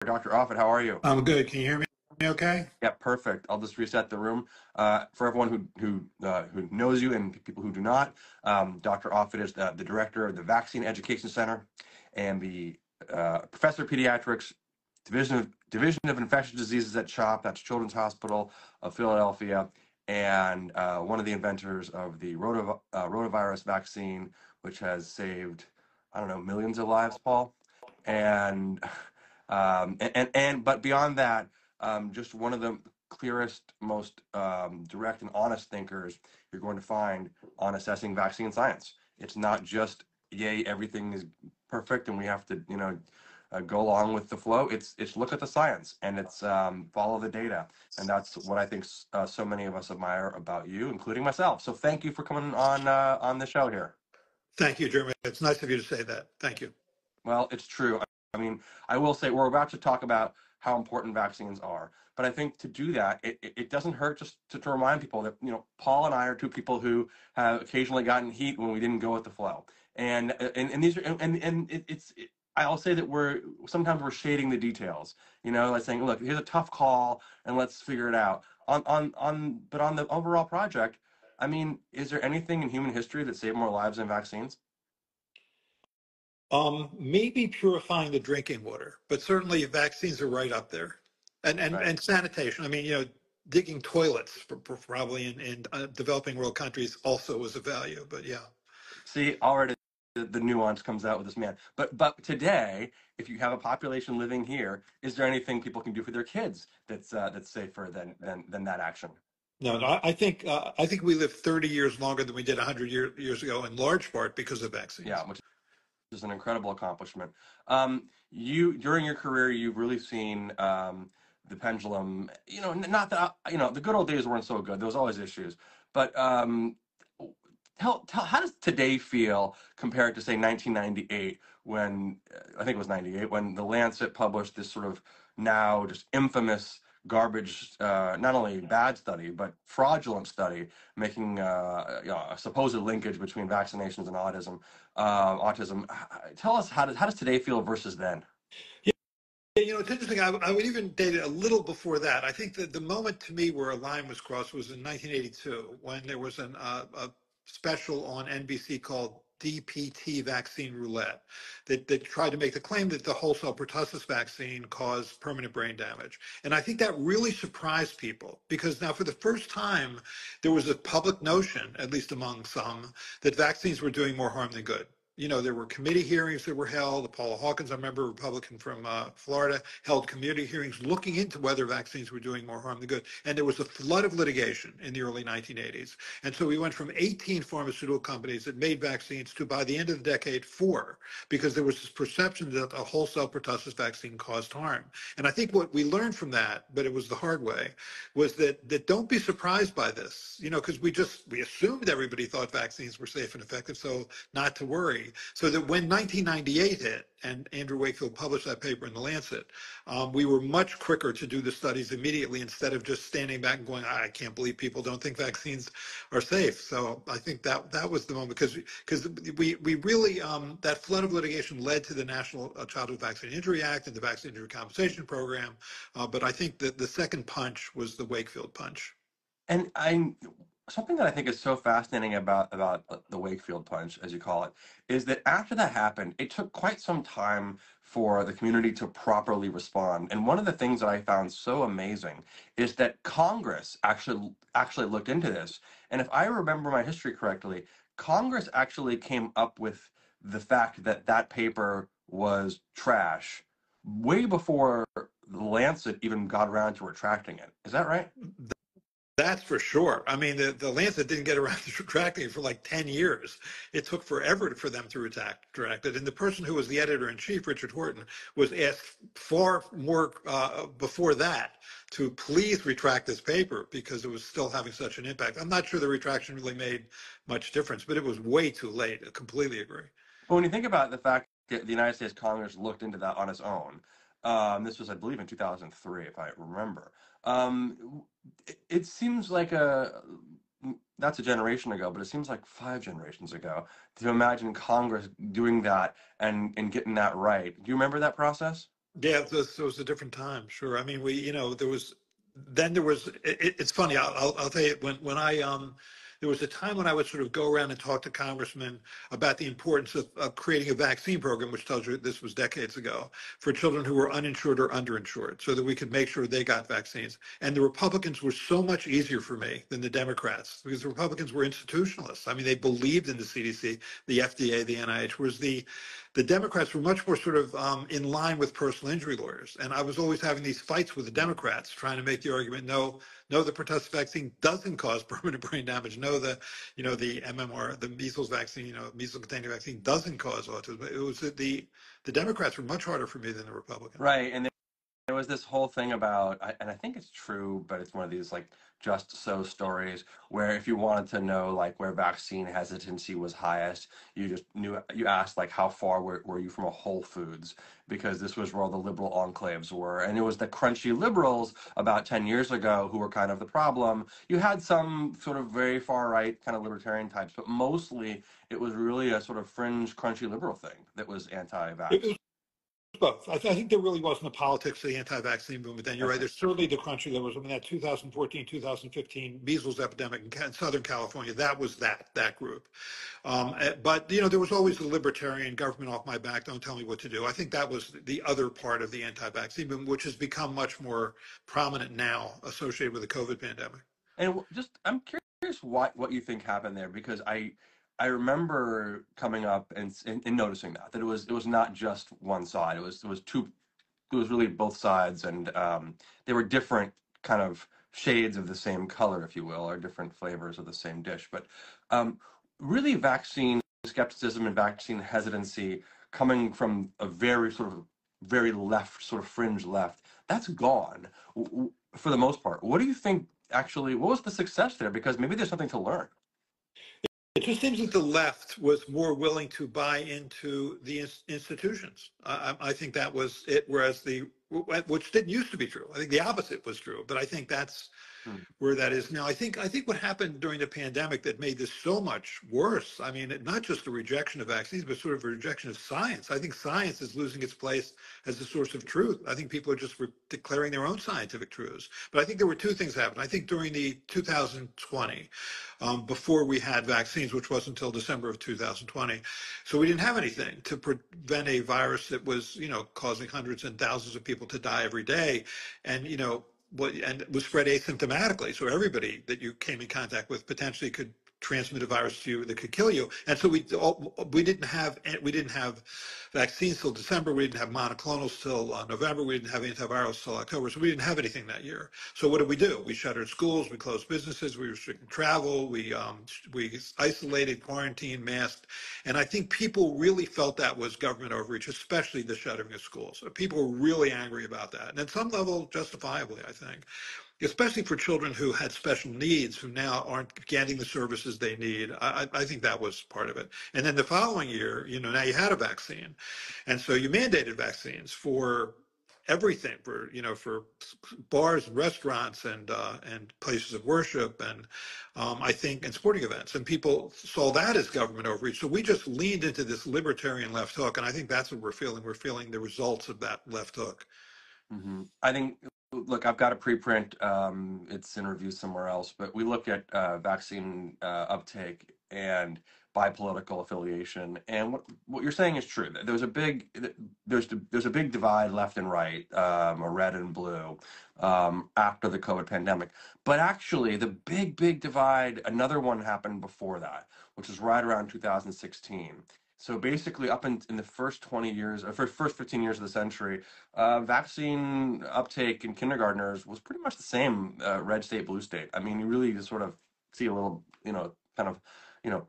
Dr. Offit, how are you? I'm good. Can you hear me okay? Yeah, perfect. I'll just reset the room. For everyone who knows you and people who do not, Dr. Offit is the director of the Vaccine Education Center and the professor of pediatrics, Division of Infectious Diseases at CHOP, that's Children's Hospital of Philadelphia, and one of the inventors of the rotavirus vaccine, which has saved, I don't know, millions of lives, Paul. And but beyond that, just one of the clearest, most direct and honest thinkers you're going to find on assessing vaccine science. It's not just yay, everything is perfect and we have to, go along with the flow. It's look at the science and it's follow the data, and that's what I think so many of us admire about you, including myself. So thank you for coming on the show here. Thank you, Jeremy. It's nice of you to say that. Thank you. Well, it's true. I mean, I will say we're about to talk about how important vaccines are, but I think to do that, it doesn't hurt just to remind people that, Paul and I are two people who have occasionally gotten heat when we didn't go with the flow. And these are, and I'll say that sometimes we're shading the details, like saying, look, here's a tough call and let's figure it out. But on the overall project, I mean, is there anything in human history that saved more lives than vaccines? Maybe purifying the drinking water, but certainly vaccines are right up there, Right. and sanitation. I mean, digging toilets for probably in developing world countries also was a value. But yeah. See, already the nuance comes out with this man. But today, if you have a population living here, is there anything people can do for their kids that's safer than that action? No, no. I think we live 30 years longer than we did 100 years ago, in large part because of Yeah, vaccines. which is an incredible accomplishment. You during your career, you've really seen the pendulum. Not that the good old days weren't so good. There was always issues, but tell how does today feel compared to say 1998 when I think it was 98 when the Lancet published this sort of now just infamous garbage, not only bad study but fraudulent study making a supposed linkage between vaccinations and autism. Tell us how does today feel versus then? Yeah, it's interesting. I would even date it a little before that. I think that the moment to me where a line was crossed was in 1982 when there was a special on NBC called DPT Vaccine Roulette that tried to make the claim that the wholesale pertussis vaccine caused permanent brain damage. And I think that really surprised people because now for the first time, there was a public notion, at least among some, that vaccines were doing more harm than good. There were committee hearings that were held. Paula Hawkins, I remember, a Republican from Florida, held committee hearings looking into whether vaccines were doing more harm than good. And there was a flood of litigation in the early 1980s. And so we went from 18 pharmaceutical companies that made vaccines to, by the end of the decade, 4, because there was this perception that a wholesale pertussis vaccine caused harm. And I think what we learned from that, but it was the hard way, was that don't be surprised by this, because we assumed everybody thought vaccines were safe and effective, so not to worry. So that when 1998 hit and Andrew Wakefield published that paper in the Lancet, we were much quicker to do the studies immediately instead of just standing back and going, I can't believe people don't think vaccines are safe. So I think that was the moment because we really, that flood of litigation led to the National Childhood Vaccine Injury Act and the Vaccine Injury Compensation Program. But I think that the second punch was the Wakefield punch. And something that I think is so fascinating about the Wakefield punch, as you call it, is that after that happened, it took quite some time for the community to properly respond. And one of the things that I found so amazing is that Congress actually looked into this. And if I remember my history correctly, Congress actually came up with the fact that that paper was trash way before the Lancet even got around to retracting it. Is that right? That's for sure. I mean, the Lancet didn't get around to retracting it for like 10 years. It took forever for them to retract it. And the person who was the editor in chief, Richard Horton, was asked far more before that to please retract this paper because it was still having such an impact. I'm not sure the retraction really made much difference, but it was way too late. I completely agree. But when you think about the fact that the United States Congress looked into that on its own, this was, I believe, in 2003, if I remember. It seems like that's a generation ago, but it seems like 5 generations ago to imagine Congress doing that and getting that right. Do you remember that process? Yeah, this was a different time. Sure. I mean, it's funny. I'll tell you when there was a time when I would sort of go around and talk to congressmen about the importance of creating a vaccine program, which tells you this was decades ago, for children who were uninsured or underinsured, so that we could make sure they got vaccines. And the Republicans were so much easier for me than the Democrats, because the Republicans were institutionalists. I mean, they believed in the CDC, the FDA, the NIH, whereas the Democrats were much more sort of in line with personal injury lawyers. And I was always having these fights with the Democrats, trying to make the argument, no, the pertussis vaccine doesn't cause permanent brain damage. No, the MMR, the measles vaccine, measles containing vaccine doesn't cause autism. It was the Democrats were much harder for me than the Republicans. Right. And there was this whole thing about, and I think it's true, but it's one of these like just so stories where if you wanted to know like where vaccine hesitancy was highest, you asked like how far were you from a Whole Foods, because this was where all the liberal enclaves were, and it was the crunchy liberals about 10 years ago who were kind of the problem. You had some sort of very far right kind of libertarian types, but mostly it was really a sort of fringe crunchy liberal thing that was It was anti-vax. both. I think there really wasn't a politics of the anti-vaccine movement then. You're right. Okay. There's certainly the crunchy liberalism in that 2014, 2015 measles epidemic in Southern California. That was that group. But there was always the libertarian government off my back. Don't tell me what to do. I think that was the other part of the anti-vaccine movement, which has become much more prominent now, associated with the COVID pandemic. And just, I'm curious what you think happened there, because I remember coming up and noticing that it was not just one side. It was two. It was really both sides, and they were different kind of shades of the same color, if you will, or different flavors of the same dish. But um, really, vaccine skepticism and vaccine hesitancy coming from a very sort of very left, sort of fringe left, that's gone for the most part. What do you think actually? What was the success there? Because maybe there's something to learn. It just seems that the left was more willing to buy into the institutions. I think that was it, whereas which didn't used to be true. I think the opposite was true, but I think that's Hmm. where that is now. I think what happened during the pandemic that made this so much worse. I mean, not just the rejection of vaccines, but sort of a rejection of science. I think science is losing its place as a source of truth. I think people are just declaring their own scientific truths. But I think there were two things happened. I think during the 2020, before we had vaccines, which wasn't until December of 2020, so we didn't have anything to prevent a virus that was, causing hundreds and thousands of people to die every day, and and it was spread asymptomatically. So everybody that you came in contact with potentially could transmit a virus to you that could kill you. And so we didn't have vaccines till December. We didn't have monoclonals till November. We didn't have antivirals till October. So we didn't have anything that year. So what did we do? We shuttered schools. We closed businesses. We restricted travel. We isolated, quarantined, masked. And I think people really felt that was government overreach, especially the shuttering of schools. So people were really angry about that. And at some level, justifiably, I think, especially for children who had special needs, who now aren't getting the services they need. I think that was part of it. And then the following year, now you had a vaccine. And so you mandated vaccines for everything, for bars and restaurants and places of worship, and I think, and sporting events. And people saw that as government overreach. So we just leaned into this libertarian left hook. And I think that's what we're feeling. We're feeling the results of that left hook. I think, look, I've got a preprint. It's in review somewhere else, but we look at vaccine uptake and by political affiliation, and what you're saying is true. There's a big divide left and right, or red and blue, after the COVID pandemic. But actually, the big divide, another one happened before that, which was right around 2016. So basically, up in the first 20 years, or first 15 years of the century, vaccine uptake in kindergartners was pretty much the same, red state, blue state. I mean, you really just sort of see a little, kind of, you know,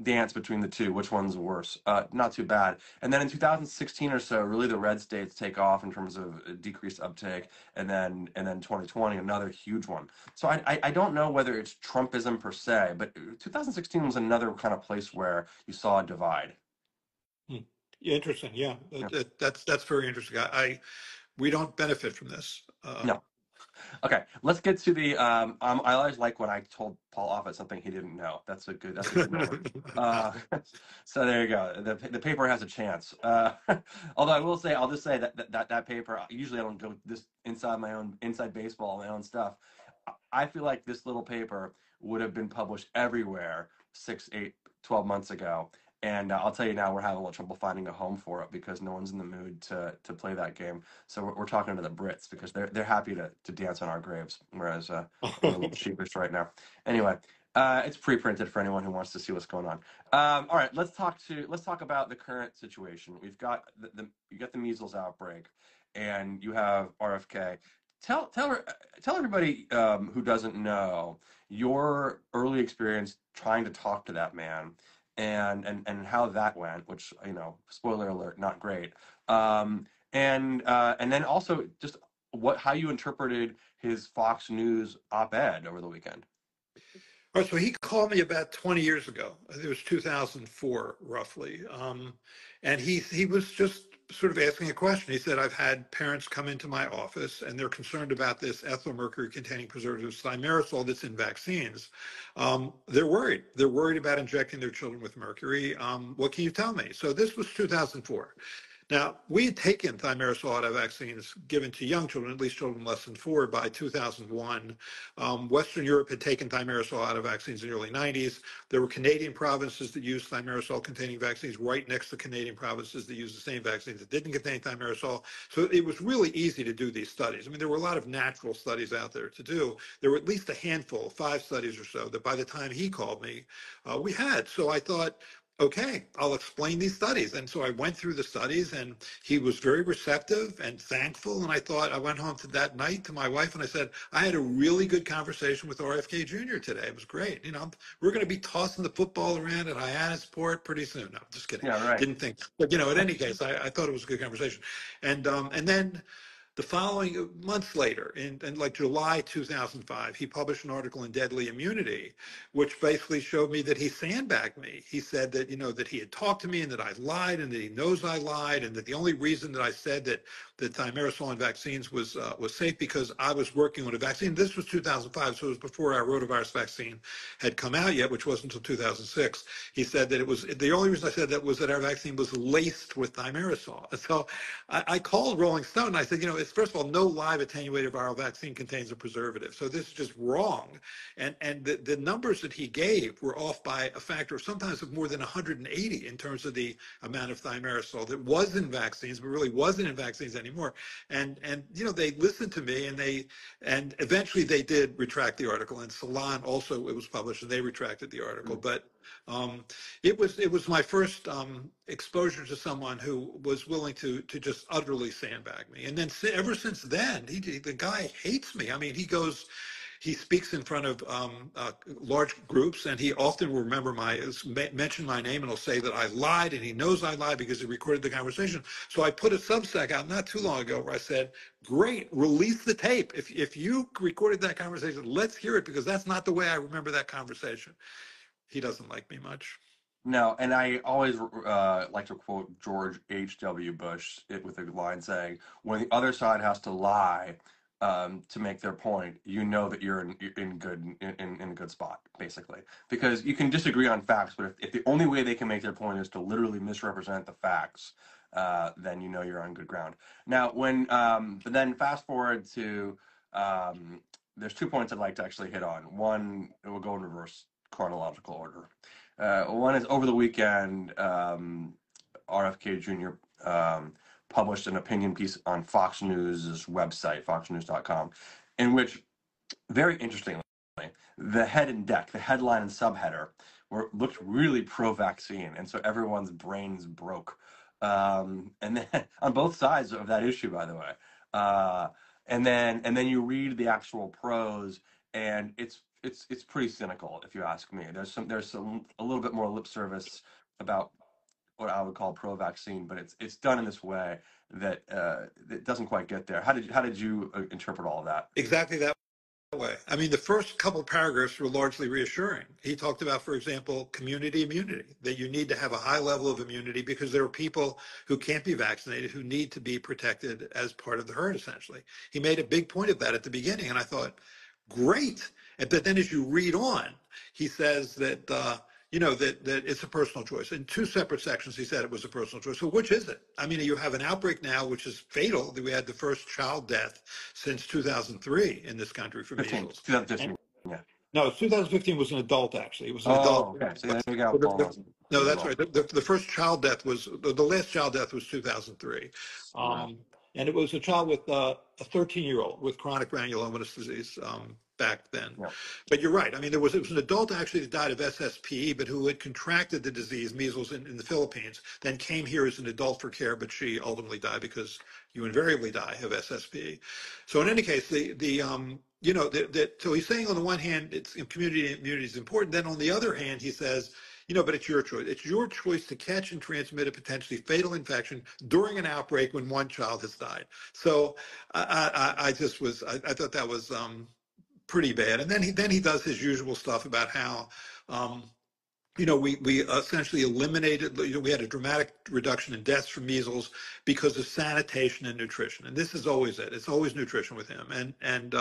dance between the two. Which one's worse? Not too bad. And then in 2016 or so, really the red states take off in terms of decreased uptake, and then 2020, another huge one. So I don't know whether it's Trumpism per se, but 2016 was another kind of place where you saw a divide. Hmm. Yeah, interesting. Yeah, Yeah. that's very interesting. We don't benefit from this. No. Okay, let's get to the. I always like when I told Paul Offit something he didn't know. That's a good moment. Uh, so there you go. The paper has a chance. Although I will say, I'll just say that paper. Usually, I don't go this inside my own inside baseball, my own stuff. I feel like this little paper would have been published everywhere 6, 8, 12 months ago. And I'll tell you now, we're having a little trouble finding a home for it because no one's in the mood to play that game. So we're talking to the Brits because they're happy to dance on our graves, whereas we're a little sheepish right now. Anyway, it's pre-printed for anyone who wants to see what's going on. All right, let's talk about the current situation. We've got you got the measles outbreak, and you have RFK. Tell everybody who doesn't know your early experience trying to talk to that man and how that went, which, spoiler alert, not great. And then also just how you interpreted his Fox News op-ed over the weekend. All right, so he called me about 20 years ago. It was 2004, roughly. And he was just sort of asking a question. He said, I've had parents come into my office and they're concerned about this ethyl mercury containing preservative thimerosal that's in vaccines. They're worried. They're worried about injecting their children with mercury. What can you tell me? So this was 2004. Now, we had taken thimerosal out of vaccines given to young children, at least children less than 4, by 2001. Western Europe had taken thimerosal out of vaccines in the early 90s. There were Canadian provinces that used thimerosal-containing vaccines right next to Canadian provinces that used the same vaccines that didn't contain thimerosal. So it was really easy to do these studies. I mean, there were a lot of natural studies out there to do. There were at least a handful, 5 studies or so, that by the time he called me, we had. So I thought, okay, I'll explain these studies. And so I went through the studies and he was very receptive and thankful. And I went home to that night to my wife and I said, I had a really good conversation with RFK Jr. today. It was great. We're going to be tossing the football around at Hyannisport pretty soon. No, just kidding. Yeah, right. Didn't think, but in any case, I thought it was a good conversation. And then the following months later, in like July 2005, he published an article in Deadly Immunity, which basically showed me that he sandbagged me. He said that, that he had talked to me and that I lied and that he knows I lied and that the only reason that I said that thimerosal in vaccines was safe because I was working on a vaccine. This was 2005, so it was before our rotavirus vaccine had come out yet, which wasn't until 2006. He said that it was, the only reason I said that was that our vaccine was laced with thimerosal. And so I called Rolling Stone and I said, it's first of all, no live attenuated viral vaccine contains a preservative. So this is just wrong. And the numbers that he gave were off by a factor of sometimes of more than 180 in terms of the amount of thimerosal that was in vaccines, but really wasn't in vaccines anymore. And they listened to me and eventually they did retract the article. And Salon also, it was published and they retracted the article. But it was my first exposure to someone who was willing to just utterly sandbag me. And then ever since then, the guy hates me. I mean, he speaks in front of large groups, and he often will mention my name, and he'll say that I lied, and he knows I lied because he recorded the conversation. So I put a Substack out not too long ago where I said, "Great, release the tape. If you recorded that conversation, let's hear it because that's not the way I remember that conversation." He doesn't like me much. No, and I always like to quote George H.W. Bush with a line saying, "When the other side has to lie to make their point, you know that you're in a good spot, basically, because you can disagree on facts, but if the only way they can make their point is to literally misrepresent the facts, then you know you're on good ground." Now, but then fast forward to there's 2 points I'd like to actually hit on. One, we'll go in reverse chronological order. One is over the weekend, RFK Jr. Published an opinion piece on Fox News' website, foxnews.com, in which, very interestingly, the head and deck, the headline and subheader, looked really pro-vaccine, and so everyone's brains broke. And then on both sides of that issue, by the way. And then you read the actual prose, and it's pretty cynical, if you ask me. There's a little bit more lip service about what I would call pro-vaccine, but it's done in this way that it doesn't quite get there. How did you interpret all of that? Exactly that way. I mean, the first couple paragraphs were largely reassuring. He talked about, for example, community immunity, that you need to have a high level of immunity because there are people who can't be vaccinated who need to be protected as part of the herd, essentially. He made a big point of that at the beginning, and I thought, great. But then as you read on, he says that, that it's a personal choice. In two separate sections, he said it was a personal choice. So which is it? I mean, you have an outbreak now, which is fatal. We had the first child death since 2003 in this country for 15, measles. 2015. And Yeah. no, 2015. Was an adult, actually. It was an adult. Oh, okay. So there we go. No, As that's well. right. The first child death was, the last child death was 2003. Wow. And it was a child with a 13-year-old with chronic granulomatous disease back then. Yeah. But you're right. I mean, it was an adult actually that died of SSP, but who had contracted the disease, measles, in the Philippines, then came here as an adult for care, but she ultimately died because you invariably die of SSP. So in any case, so he's saying on the one hand, it's community immunity is important. Then on the other hand, he says, but it's your choice. It's your choice to catch and transmit a potentially fatal infection during an outbreak when one child has died. So I thought that was pretty bad. And then he does his usual stuff about how um, we essentially eliminated, we had a dramatic reduction in deaths from measles because of sanitation and nutrition. And this is always it. It's always nutrition with him. And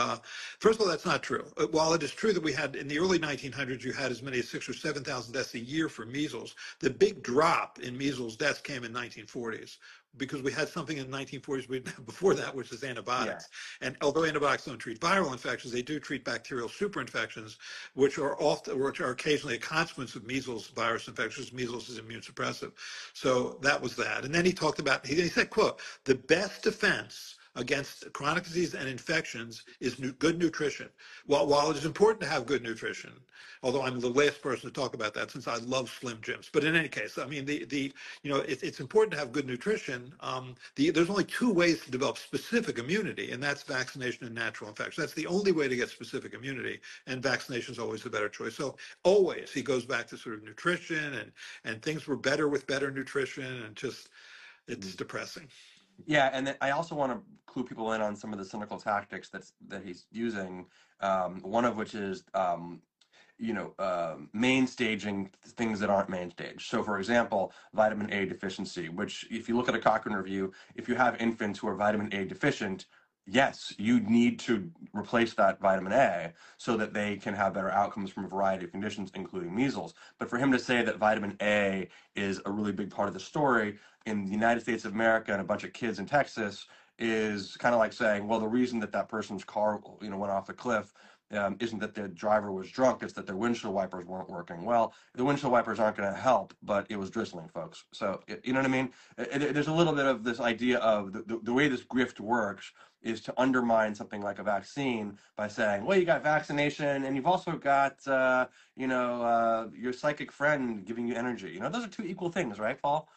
first of all, that's not true. While it is true that we had, in the early 1900s, you had as many as 6,000 or 7,000 deaths a year for measles. The big drop in measles deaths came in 1940s because we had something in the 1940s we didn't have before that, which is antibiotics. Yeah. And although antibiotics don't treat viral infections, they do treat bacterial superinfections, which are occasionally a consequence of measles virus infections. Measles is immune suppressive. So that was that. And then he talked about, he said, quote, the best defense against chronic disease and infections is good nutrition. While it is important to have good nutrition, although I'm the last person to talk about that since I love Slim Jims. But in any case, I mean, it's important to have good nutrition. There's only two ways to develop specific immunity, and that's vaccination and natural infection. That's the only way to get specific immunity, and vaccination is always the better choice. So always he goes back to sort of nutrition, and things were better with better nutrition, and just it's depressing. Yeah, and then I also want to clue people in on some of the cynical tactics that he's using. One of which is main staging things that aren't main stage. So for example, vitamin A deficiency, which if you look at a Cochrane review, if you have infants who are vitamin A deficient, yes, you need to replace that vitamin A so that they can have better outcomes from a variety of conditions, including measles. But for him to say that vitamin A is a really big part of the story in the United States of America and a bunch of kids in Texas is kind of like saying, well, the reason that person's car, went off the cliff isn't that the driver was drunk, it's that their windshield wipers weren't working. Well, the windshield wipers aren't going to help, but it was drizzling, folks. So, you know what I mean? There's a little bit of this idea of the way this grift works is to undermine something like a vaccine by saying, well, you got vaccination and you've also got, your psychic friend giving you energy. Those are two equal things, right, Paul?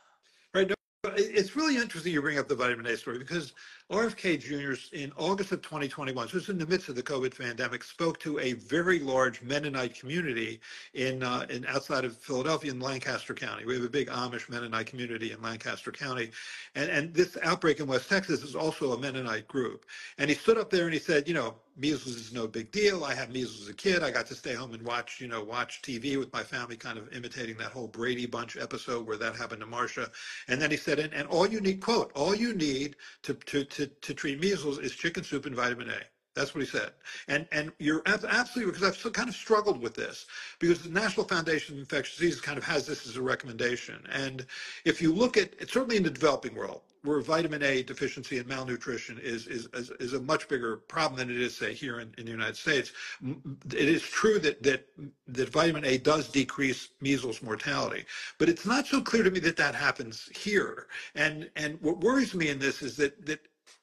Right. No, it's really interesting you bring up the vitamin A story because RFK Jr. in August of 2021, so it's in the midst of the COVID pandemic, spoke to a very large Mennonite community in outside of Philadelphia in Lancaster County. We have a big Amish Mennonite community in Lancaster County, and this outbreak in West Texas is also a Mennonite group. And he stood up there and he said, measles is no big deal. I had measles as a kid. I got to stay home and watch TV with my family, kind of imitating that whole Brady Bunch episode where that happened to Marcia. And then he said, and all you need, quote, all you need to treat measles is chicken soup and vitamin A. That's what he said. And you're absolutely, because I've kind of struggled with this, because the National Foundation of Infectious Diseases kind of has this as a recommendation. And if you look at, certainly in the developing world, where vitamin A deficiency and malnutrition is a much bigger problem than it is, say, here in the United States. It is true that vitamin A does decrease measles mortality, but it's not so clear to me that happens here. And what worries me in this is that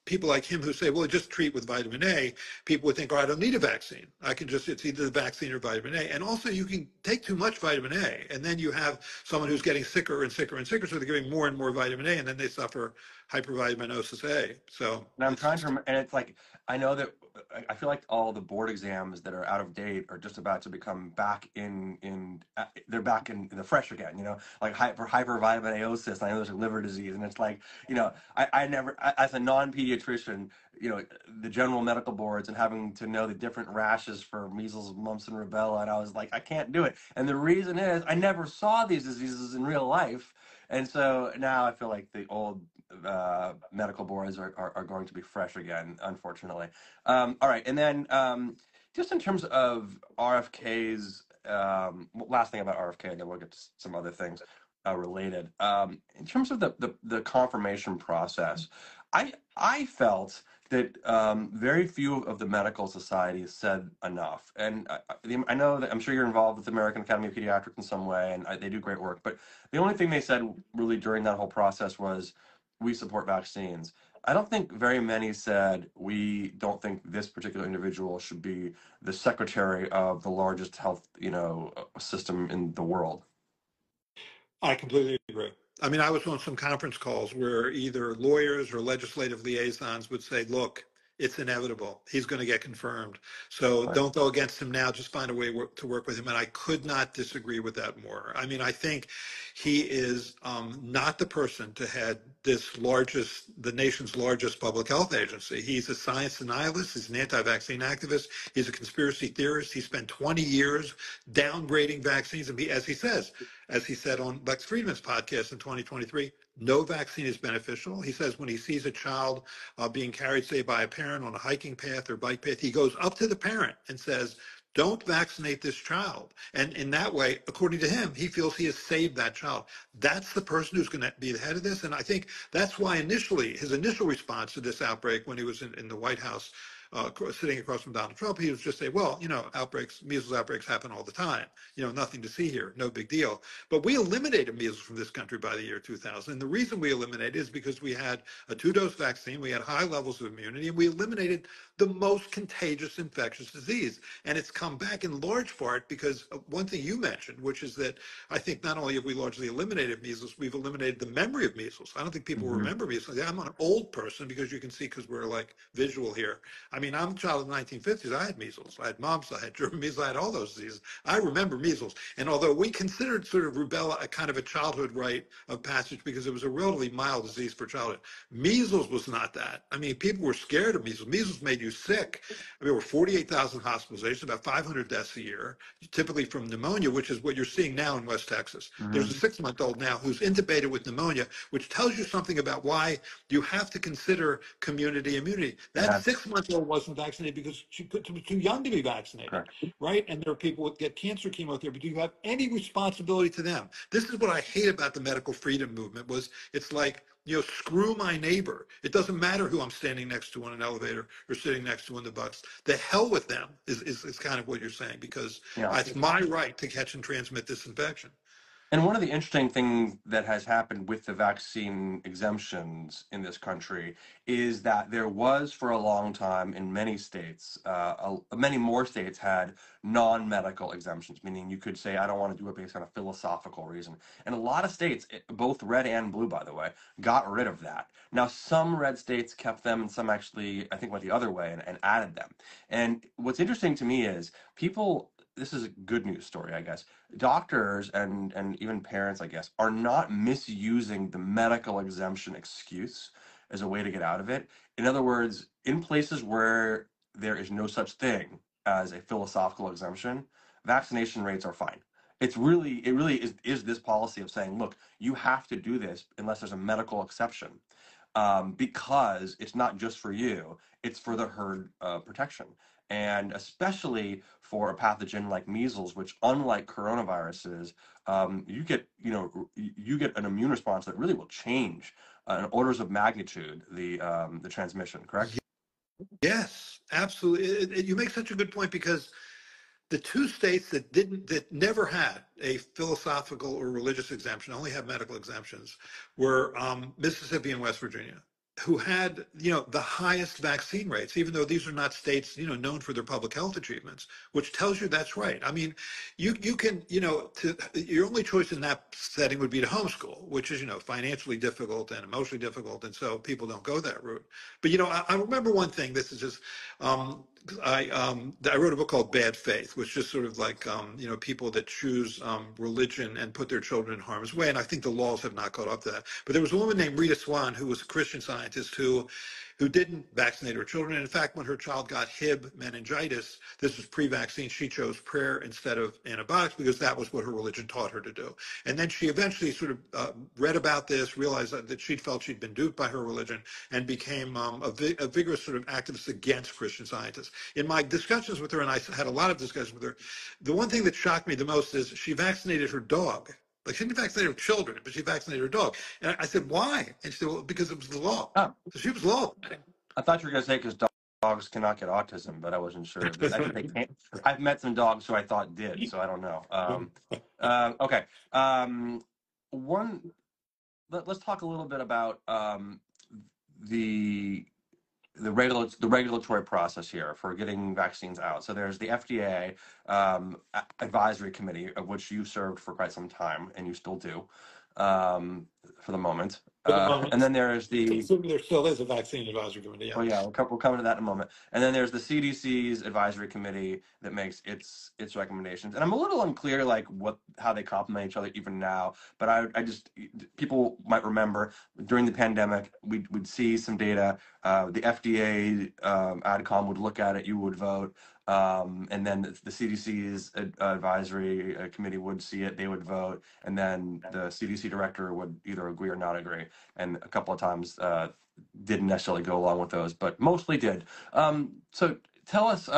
people like him who say, well, just treat with vitamin A, people would think, oh, I don't need a vaccine. It's either the vaccine or vitamin A. And also you can take too much vitamin A, and then you have someone who's getting sicker and sicker and sicker, so they're giving more and more vitamin A, and then they suffer hypervitaminosis A. So And I'm it's trying to remember, and it's like I know that I feel like all the board exams that are out of date are just about to become back in they're back in the fresh again. Like hypervitaminosis. I know there's a liver disease, and it's like I never as a non-pediatrician, the general medical boards and having to know the different rashes for measles, mumps, and rubella, and I was like, I can't do it. And the reason is I never saw these diseases in real life, and so now I feel like the old medical boards are going to be fresh again, unfortunately. All right, and then just in terms of RFK's, last thing about RFK, and then we'll get to some other things related. In terms of the confirmation process, I felt that very few of the medical societies said enough. And I know that I'm sure you're involved with the American Academy of Pediatrics in some way, and they do great work. But the only thing they said really during that whole process was, we support vaccines. I don't think very many said, we don't think this particular individual should be the secretary of the largest health, system in the world. I completely agree. I mean, I was on some conference calls where either lawyers or legislative liaisons would say, look, it's inevitable. He's going to get confirmed. So Right. don't go against him now. Just find a way to work with him. And I could not disagree with that more. I mean, I think he is not the person to head the nation's largest public health agency. He's a science denialist. He's an anti-vaccine activist. He's a conspiracy theorist. He spent 20 years downgrading vaccines. And as he said on Lex Friedman's podcast in 2023, no vaccine is beneficial. He says when he sees a child being carried, say, by a parent on a hiking path or bike path, he goes up to the parent and says, don't vaccinate this child. And in that way, according to him, he feels he has saved that child. That's the person who's going to be the head of this. And I think that's why his initial response to this outbreak when he was in the White House, sitting across from Donald Trump, he was just saying, well, measles outbreaks happen all the time. Nothing to see here, no big deal. But we eliminated measles from this country by the year 2000. And the reason we eliminated it is because we had a 2-dose vaccine, we had high levels of immunity, and we eliminated the most contagious infectious disease. And it's come back in large part because of one thing you mentioned, which is that I think not only have we largely eliminated measles, we've eliminated the memory of measles. I don't think people Hmm. remember measles. I'm an old person because you can see, because we're like visual here. I mean, I'm a child of the 1950s. I had measles. I had mumps. I had German measles. I had all those diseases. I remember measles. And although we considered sort of rubella a kind of a childhood rite of passage because it was a relatively mild disease for childhood, measles was not that. I mean, people were scared of measles. Measles made you sick. I mean, there were 48,000 hospitalizations, about 500 deaths a year, typically from pneumonia, which is what you're seeing now in West Texas. Hmm. There's a 6-month-old now who's intubated with pneumonia, which tells you something about why you have to consider community immunity. That Yeah, 6-month-old wasn't vaccinated because she was too young to be vaccinated, correct. right? And there are people who get cancer chemotherapy. Do you have any responsibility to them? This is what I hate about the medical freedom movement. It's like, screw my neighbor. It doesn't matter who I'm standing next to on an elevator or sitting next to in the bus. The hell with them is kind of what you're saying, because Yeah. it's my right to catch and transmit this infection. And one of the interesting things that has happened with the vaccine exemptions in this country is that there was, for a long time in many states, many more states had non-medical exemptions, meaning you could say, I don't want to do it based on a philosophical reason. And a lot of states, both red and blue, by the way, got rid of that. Now, some red states kept them, and some actually, I think, went the other way and added them. And what's interesting to me is this is a good news story, I guess. Doctors and even parents, I guess, are not misusing the medical exemption excuse as a way to get out of it. In other words, in places where there is no such thing as a philosophical exemption, vaccination rates are fine. It really is this policy of saying, look, you have to do this unless there's a medical exception, because it's not just for you, it's for the herd protection. And especially for a pathogen like measles, which, unlike coronaviruses, you get an immune response that really will change in orders of magnitude the transmission. Correct? Yes, absolutely. You make such a good point, because the two states that never had a philosophical or religious exemption, only had medical exemptions, were Mississippi and West Virginia. who had, the highest vaccine rates, even though these are not states, known for their public health achievements, which tells you that's right. I mean, you can, your only choice in that setting would be to homeschool, which is, financially difficult and emotionally difficult, and so people don't go that route. But I remember one thing. This is just, I wrote a book called Bad Faith, which is sort of like, people that choose religion and put their children in harm's way. And I think the laws have not caught up to that. But there was a woman named Rita Swan who was a Christian scientist who didn't vaccinate her children. And in fact, when her child got Hib meningitis, this was pre-vaccine, she chose prayer instead of antibiotics because that was what her religion taught her to do. And then she eventually sort of read about this, realized that she felt she'd been duped by her religion, and became a vigorous sort of activist against Christian Scientists. In my discussions with her, and I had a lot of discussions with her, the one thing that shocked me the most is she vaccinated her dog. Like, she didn't vaccinate her children, but she vaccinated her dog. And I said, why? And she said, well, because it was the law. Oh, So she was law. I thought you were going to say because dogs cannot get autism, but I wasn't sure. Actually, they can't. I've met some dogs who I thought did, so I don't know. Okay. One. Let's talk a little bit about the regulatory process here for getting vaccines out. So there's the FDA advisory committee, of which you served for quite some time, and you still do, for the moment. For the And moment, then there's the assuming there still is a vaccine advisory committee. Yeah. well, yeah, we'll come to that in a moment. And then there's the CDC's advisory committee that makes its recommendations. And I'm a little unclear, like how they complement each other even now. But I just people might remember during the pandemic, we'd see some data. The FDA AdCom would look at it, you would vote. And then the CDC's advisory committee would see it, they would vote, and then the CDC director would either agree or not agree. And a couple of times didn't necessarily go along with those, but mostly did. So tell us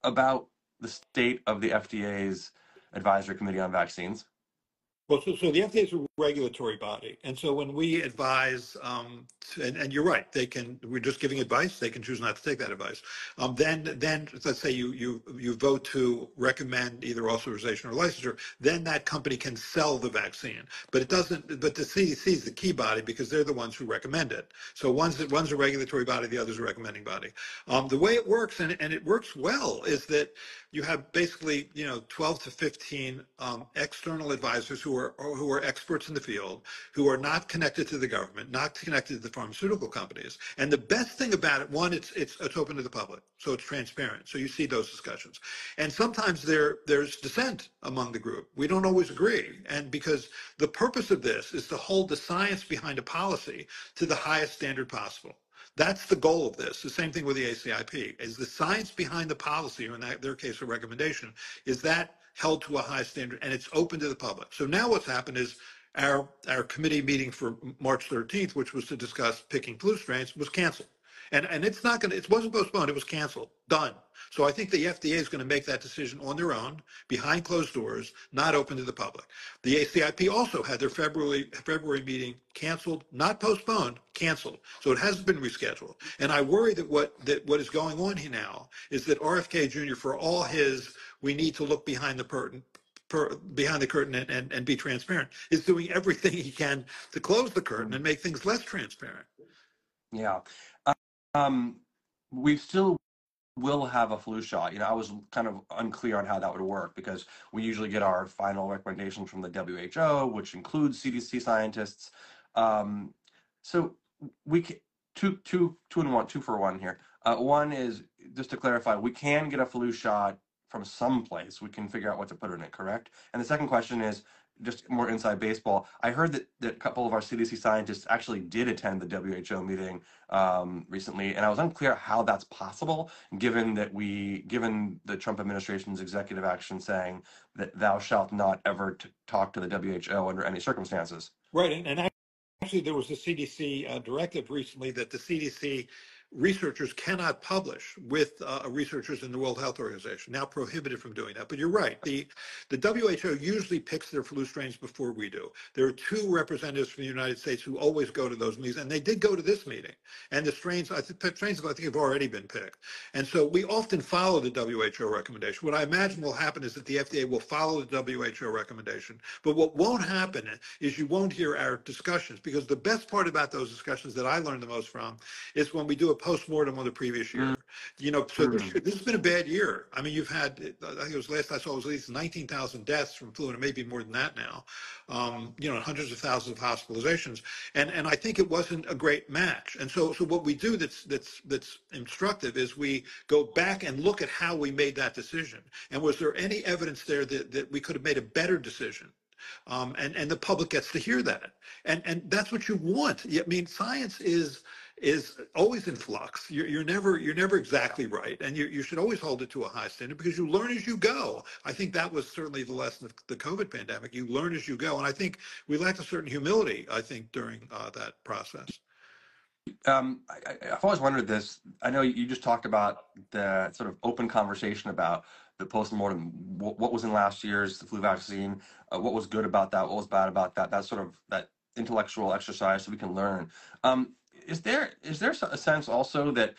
about the state of the FDA's advisory committee on vaccines. Well, so the FDA is a regulatory body, and so when we advise, and you're right, we're just giving advice. They can choose not to take that advice. Then let's say you vote to recommend either authorization or licensure. Then that company can sell the vaccine, but it doesn't. But the CDC is the key body because they're the ones who recommend it. So one's a regulatory body, the other's a recommending body. The way it works, and it works well, is that you have basically 12 to 15 external advisors who are experts in the field, who are not connected to the government, not connected to the pharmaceutical companies. And the best thing about it, one, it's open to the public, so it's transparent. So you see those discussions, and sometimes there's dissent among the group. We don't always agree, and because the purpose of this is to hold the science behind a policy to the highest standard possible. That's the goal of this. The same thing with the ACIP, is the science behind the policy, or in their case, a recommendation, is that held to a high standard, and it's open to the public. So now what's happened is our committee meeting for March 13th, which was to discuss picking flu strains, was canceled. And it's not going to, it wasn't postponed, it was canceled, done. So I think the FDA is going to make that decision on their own, behind closed doors, not open to the public. The ACIP also had their February meeting canceled, not postponed, canceled. So it hasn't been rescheduled. And I worry that what is going on here now is that RFK Jr., for all his, we need to look behind the curtain, and be transparent, is doing everything he can to close the curtain and make things less transparent. Yeah. We still will have a flu shot. I was kind of unclear on how that would work because we usually get our final recommendations from the WHO, which includes CDC scientists. So we can, two for one here. One is, just to clarify, we can get a flu shot from someplace. We can figure out what to put in it, correct? And the second question is just more inside baseball. I heard that a couple of our CDC scientists actually did attend the WHO meeting recently, and I was unclear how that's possible, given the Trump administration's executive action saying that thou shalt not ever talk to the WHO under any circumstances. Right, and actually there was a CDC directive recently that the CDC researchers cannot publish with researchers in the World Health Organization, now prohibited from doing that. But you're right. The WHO usually picks their flu strains before we do. There are two representatives from the United States who always go to those meetings, and they did go to this meeting. And the strains, I think, have already been picked. And so we often follow the WHO recommendation. What I imagine will happen is that the FDA will follow the WHO recommendation. But what won't happen is you won't hear our discussions, because the best part about those discussions that I learned the most from is when we do a post-mortem on the previous year. So this has been a bad year. I mean, you've had, I think it was last I saw, it was at least 19,000 deaths from flu, and it may be more than that now. Hundreds of thousands of hospitalizations, and I think it wasn't a great match. And so what we do that's instructive is we go back and look at how we made that decision, and was there any evidence there that we could have made a better decision? And the public gets to hear that, and that's what you want. I mean, science is always in flux. You're never exactly right, and you should always hold it to a high standard, because you learn as you go. I think that was certainly the lesson of the COVID pandemic. You learn as you go, and I think we lacked a certain humility, I think, during that process. I've always wondered this. I know you just talked about the sort of open conversation about the postmortem. What was in last year's flu vaccine? What was good about that? What was bad about that? That sort of that intellectual exercise, so we can learn. Is there a sense also that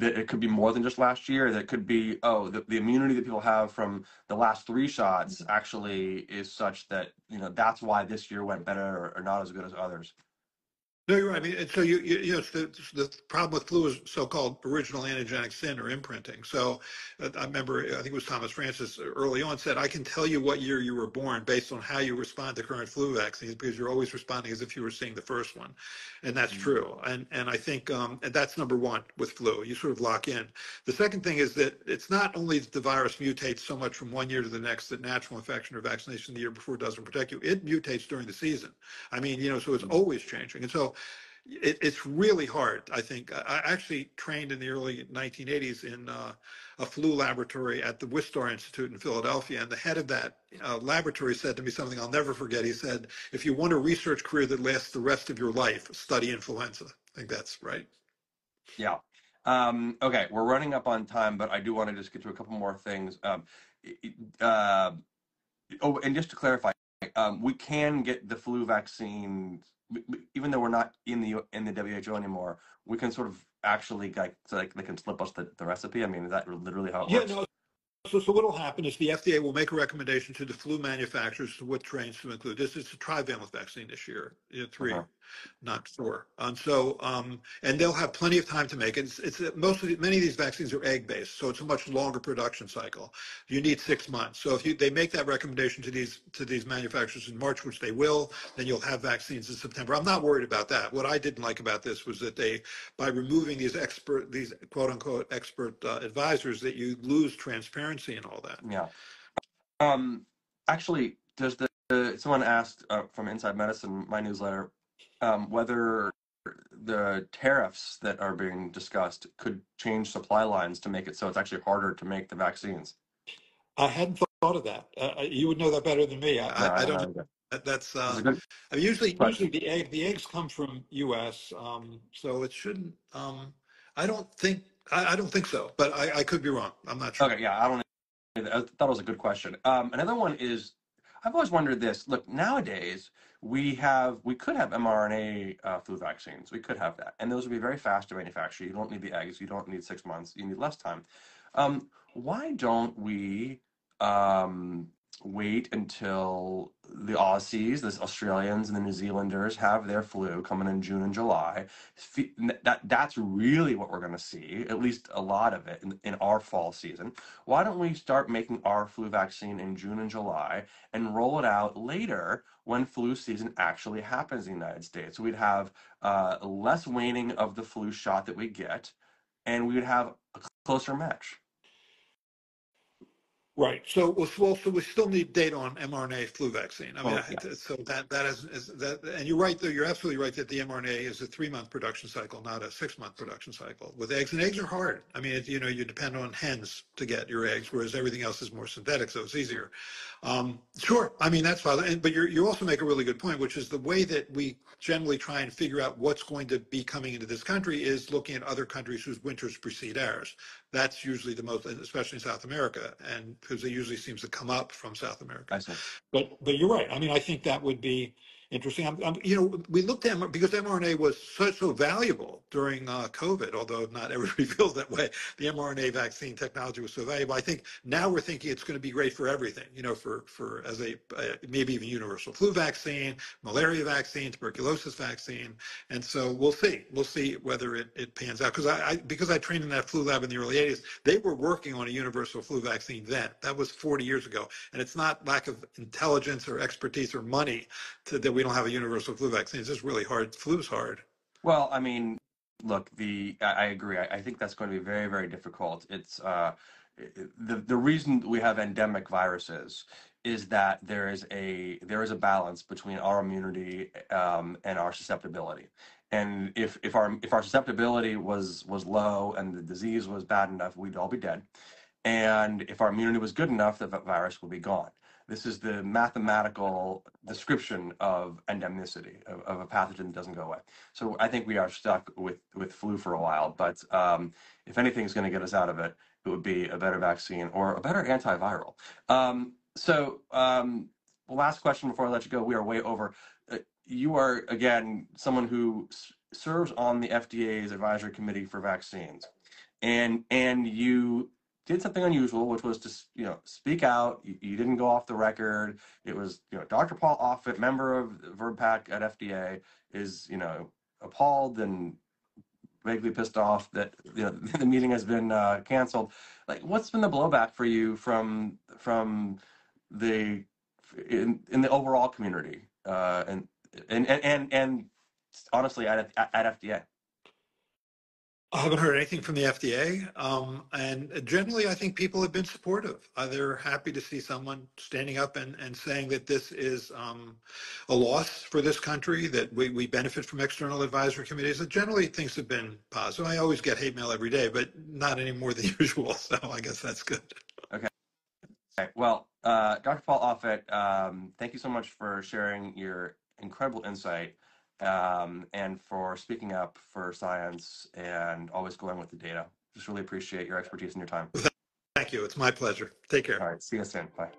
it could be more than just last year? That could be, the immunity that people have from the last 3 shots actually is such that that's why this year went better or not as good as others. No, you're right. I mean, and so the problem with flu is so-called original antigenic sin, or imprinting. So I remember, I think it was Thomas Francis early on said, I can tell you what year you were born based on how you respond to current flu vaccines, because you're always responding as if you were seeing the first one. And that's true. And I think and that's number one with flu. You sort of lock in. The second thing is that it's not only that the virus mutates so much from one year to the next that natural infection or vaccination the year before doesn't protect you. It mutates during the season. I mean, so it's always changing. And so it's really hard. I think I actually trained in the early 1980s in a flu laboratory at the Wistar Institute in Philadelphia, and the head of that laboratory said to me something I'll never forget. He said, if you want a research career that lasts the rest of your life, study influenza. I think that's right. Yeah. Okay, we're running up on time, but I do want to just get to a couple more things. And just to clarify, we can get the flu vaccine, even though we're not in the WHO anymore. We can sort of actually they can slip us the recipe. I mean, is that literally how it Yeah, works? no. So what will happen is the FDA will make a recommendation to the flu manufacturers to what strains to include. This is a trivalent vaccine this year, 3, not 4. And so, and they'll have plenty of time to make it. Many of these vaccines are egg-based, so it's a much longer production cycle. You need 6 months. So if they make that recommendation to these manufacturers in March, which they will, then you'll have vaccines in September. I'm not worried about that. What I didn't like about this was that by removing these quote unquote expert advisors, that you lose transparency and all that. Yeah. Actually, does someone asked from Inside Medicine, my newsletter, whether the tariffs that are being discussed could change supply lines to make it so it's actually harder to make the vaccines. I hadn't thought of that. You would know that better than me. No, I I don't don't know know. either. That's It's a good I mean, usually question. the eggs come from U.S. So it shouldn't. I don't think I don't think so, but I could be wrong. I'm not sure. Okay, yeah, I don't. I thought it was a good question. Another one is, I've always wondered this. Look, nowadays we could have mRNA flu vaccines. We could have that, and those would be very fast to manufacture. You don't need the eggs. You don't need 6 months. You need less time. Why don't we wait until the Aussies, the Australians, and the New Zealanders have their flu coming in June and July? That's really what we're going to see, at least a lot of it in our fall season. Why don't we start making our flu vaccine in June and July and roll it out later when flu season actually happens in the United States? We'd have less waning of the flu shot that we get, and we would have a closer match. Right. So we still need data on mRNA flu vaccine. I mean, Well, yeah, so that is that, and you're right, though. You're absolutely right that the mRNA is a 3-month production cycle, not a 6-month production cycle. With eggs, and eggs are hard. I mean, you depend on hens to get your eggs, whereas everything else is more synthetic, so it's easier. Sure. I mean, that's fine. But you also make a really good point, which is the way that we generally try and figure out what's going to be coming into this country is looking at other countries whose winters precede ours. That's usually the most, especially in South America, and because it usually seems to come up from South America. I see. But you're right. I mean, I think that would be interesting. We looked at because mRNA was so valuable during COVID, although not everybody feels that way. The mRNA vaccine technology was so valuable. I think now we're thinking it's going to be great for everything. For as a maybe even universal flu vaccine, malaria vaccine, tuberculosis vaccine, and so we'll see. We'll see whether it pans out. Because I trained in that flu lab in the early '80s, they were working on a universal flu vaccine then. That was 40 years ago, and it's not lack of intelligence or expertise or money that we don't have a universal flu vaccine. It's just really hard. Flu's hard. Well, I mean, look, I agree. I think that's going to be very, very difficult. It's the reason we have endemic viruses is that there is a balance between our immunity and our susceptibility. And if our susceptibility was low and the disease was bad enough, we'd all be dead. And if our immunity was good enough, the virus would be gone. This is the mathematical description of endemicity, of a pathogen that doesn't go away. So I think we are stuck with flu for a while. But if anything's going to get us out of it, it would be a better vaccine or a better antiviral. Last question before I let you go. We are way over. You are, again, someone who serves on the FDA's advisory committee for vaccines. And you did something unusual, which was to speak out. You didn't go off the record. It was Dr. Paul Offit, member of VRBPAC at FDA, is appalled and vaguely pissed off that the meeting has been canceled. Like, what's been the blowback for you from the in the overall community and honestly at FDA? I haven't heard anything from the FDA. And generally, I think people have been supportive. They're happy to see someone standing up and saying that this is a loss for this country, that we benefit from external advisory committees. And generally, things have been positive. I always get hate mail every day, but not any more than usual. So I guess that's good. Okay. Well, Dr. Paul Offit, thank you so much for sharing your incredible insight and for speaking up for science and always going with the data. Just really appreciate your expertise and your time. Thank you. It's my pleasure. Take care. All right. See you soon. Bye.